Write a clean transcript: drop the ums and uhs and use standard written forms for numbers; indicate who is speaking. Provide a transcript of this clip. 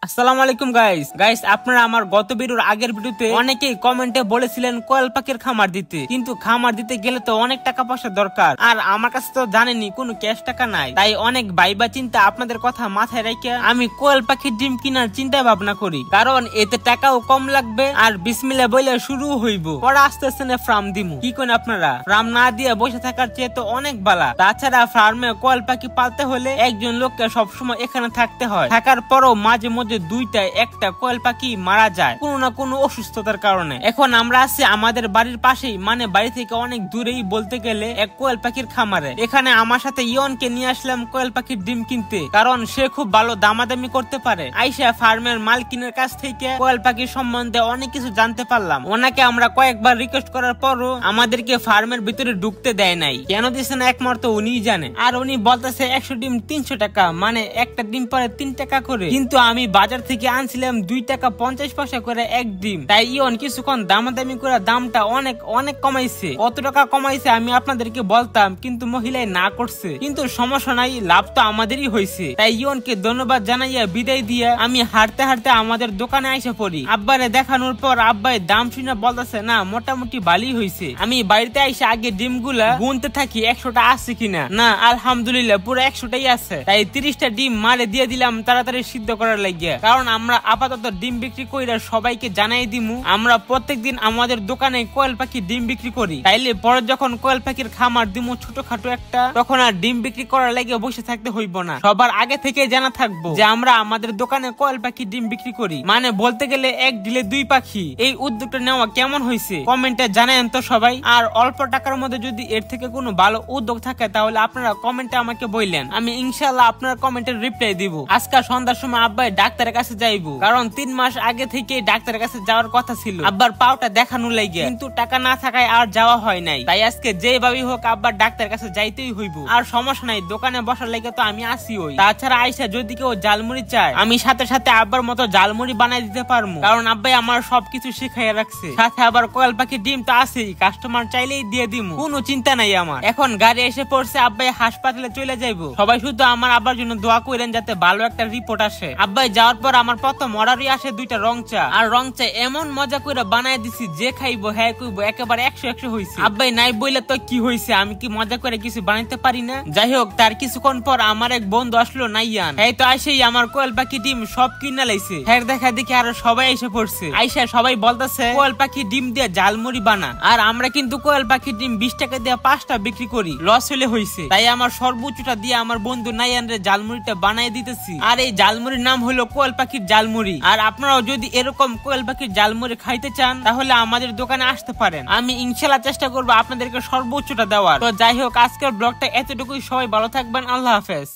Speaker 1: আসসালামু আলাইকুম গাইস আপনারা আমার গত ভিডিওর আগের ভিডিওতে অনেকেই কমেন্টে বলেছিলেন কোয়েল পাখির খামার দিতে, কিন্তু খামার দিতে গেলে তো অনেক টাকা পয়সা দরকার, আর আমার কাছে তো জানেনি কোনো ক্যাশ টাকা নাই। তাই অনেক ভাইবা চিন্তা আপনাদের কথা মাথায় রেখে আমি কোয়েল পাখির ডিম কেনার চিন্তা ভাবনা করি, কারণ এতে টাকাও কম লাগবে আর বিসমিল্লাহ বলে শুরু হইব, পরে আস্তে আস্তে ফার্ম দিমু। কি করেন আপনারা? ফার্ম না দিয়ে বসে থাকার চেয়ে তো অনেক বালা। তাছাড়া ফার্মে কোয়েল পাখি পালতে হলে একজন লোককে সবসময় এখানে থাকতে হয়, থাকার পরও মাঝে মধ্যে দুইটা একটা কোয়েল পাখি মারা যায় কোনো না কোনো অসুস্থতার কারণে। এখন আমরা আছি আমাদের বাড়ির পাশেই, মানে বাড়ি থেকে অনেক দূরেই বলতে গেলে, এক কোয়েল পাখির খামারে। এখানে আমার সাথে ইয়নকে নিয়ে আসলাম কোয়েল পাখির ডিম কিনতে, কারণ সে খুব ভালো দামাদামি করতে পারে। আইসা ফার্মের মালকিনের কাছ থেকে কোয়েল পাখির সম্বন্ধে অনেক কিছু জানতে পারলাম। ওনাকে আমরা কয়েকবার রিকোয়েস্ট করার পরও আমাদেরকে ফার্মের ভিতরে ঢুকতে দেয় নাই। কেন দিচ্ছে না একমাত্র উনিই জানে। আর উনি বলতেছে 100 ডিম 300 টাকা, মানে একটা ডিম পরে 3 টাকা করে, কিন্তু আমি বাজার থেকে আনছিলাম 2 টাকা 50 পয়সা করে এক ডিম। তাই ইয়ন কিছুক্ষণ দামাদামি করে দামটা অনেক অনেক কমাইছে। কত টাকা কমাইছে আমি আপনাদেরকে বলতাম, কিন্তু মহিলাই না করছে। কিন্তু সমস্যা নাই, লাভ তো আমাদেরই হয়েছে। তাই ইয়নকে ধন্যবাদ জানাইয়া বিদায় দিয়ে আমি হাঁটতে হাঁটতে আমাদের দোকানে আইসা পড়ি। আব্বারে দেখানোর পর আব্বাই দাম শুনে বলতেছে না মোটামুটি ভালোই হয়েছে। আমি বাড়িতে আইসা আগে ডিমগুলা গুনতে থাকি 100টা আছে কিনা। না, আলহামদুলিল্লাহ পুরো 100টাই আছে। তাই 30টা ডিম মারে দিয়ে দিলাম তাড়াতাড়ি সিদ্ধ করার লাগিয়া, কারণ আমরা আপাতত ডিম বিক্রি কইরা সবাইকে জানাই দিমু আমরা প্রত্যেকদিন আমাদের দোকানে কোয়েল পাখি ডিম বিক্রি করি। তাইলে পরে যখন কোয়েল পাখির খামার দিমু ছোটখাটো একটা, তখন আর ডিম বিক্রি করার লাগে বসে থাকতে হইব না। সবার আগে থেকে জানা থাকবো যে আমরা আমাদের দোকানে কোয়েল পাখি ডিম বিক্রি করি, মানে বলতে গেলে এক ডিলে 2 পাখি। এই উদ্যোগটা নেওয়া কেমন হয়েছে কমেন্টে জানায়েন তো সবাই। আর অল্প টাকার মধ্যে যদি এর থেকে কোনো ভালো উদ্যোগ থাকে তাহলে আপনারা কমেন্টে আমাকে বললেন, আমি ইনশাআল্লাহ আপনার কমেন্টের রিপ্লাই দিব। আজকে সন্ধ্যার সময় আব্বাই ডাক্তারের কাছে যাইবো, কারণ 3 মাস আগে থেকে ডাক্তারের কাছে যাওয়ার কথা ছিল আব্বার পাওটা দেখানো লাগে, কিন্তু টাকা না থাকায় আর যাওয়া হয় নাই। তাই আজকে যেভাবেই হোক আব্বার ডাক্তারের কাছে যাইতেই হইব। আর সমস্যা নাই, দোকানে বসার লাগে তো আমি আসি। ওই তাছাড়া আইসা যদি কেউ জালমুড়ি চায় আমি সাথে সাথে আব্বার মতো জালমুড়ি বানাই দিতে পারবো, কারণ আব্বাই আমার সবকিছু শিখাইয়া রাখছে। সাথে আবার কোয়েল পাখির ডিম তো আছেই, কাস্টমার চাইলেই দিয়ে দিমু, কোনো চিন্তা নাই আমার। এখন গাড়ি এসে পড়ছে, আব্বাই হাসপাতালে চলে যাইবো। সবাই শুধু আমার আব্বার জন্য দোয়া করেন যাতে ভালো একটা রিপোর্ট আসে। আব্বাই যাওয়ার পর আমার প্রথম অর্ডারই আসে 2টা রং চা। আর রং চা এমন মজা করে বানায় দিছি, যে খাইবো হ্যাঁ কইবো একেবারে 100 হইছে। আব্বাই নাই বইলে তো কি হইছে, আমি কি মজা করে কিছু বানাইতে পারি না? যাই হোক, তার কিছুক্ষণ পর আমার এক বন্ধু আসলো নাইয়ান, এই তো আসেই আমার কোয়েল পাখি ডিম সব কিনা লাইছে। হ্যাঁ দেখা দেখি আরো সবাই এসে পড়ছে। আইসা সবাই বলতেছে কোয়েল পাখি ডিম দিয়ে জালমুড়ি বানা। আর আমরা কিন্তু কোয়েল পাখি ডিম 20 টাকা দিয়ে 5টা বিক্রি করি, লস হলে হইছে। তাই আমার সর্বোচ্চটা দিয়ে আমার বন্ধু নাইয়ান রে জালমুড়িটা বানাই দিতেছি। আর এই জালমুড়ির নাম হলো কোয়েল পাখির জালমুড়ি। আর আপনারাও যদি এরকম কোয়েল পাখির জালমুড়ি খাইতে চান তাহলে আমাদের দোকানে আসতে পারেন। আমি ইনশাআল্লাহ চেষ্টা করবো আপনাদেরকে সর্বোচ্চটা দেওয়ার। তো যাই হোক, আজকের ব্লগটা এতটুকুই। সবাই ভালো থাকবেন, আল্লাহ হাফেজ।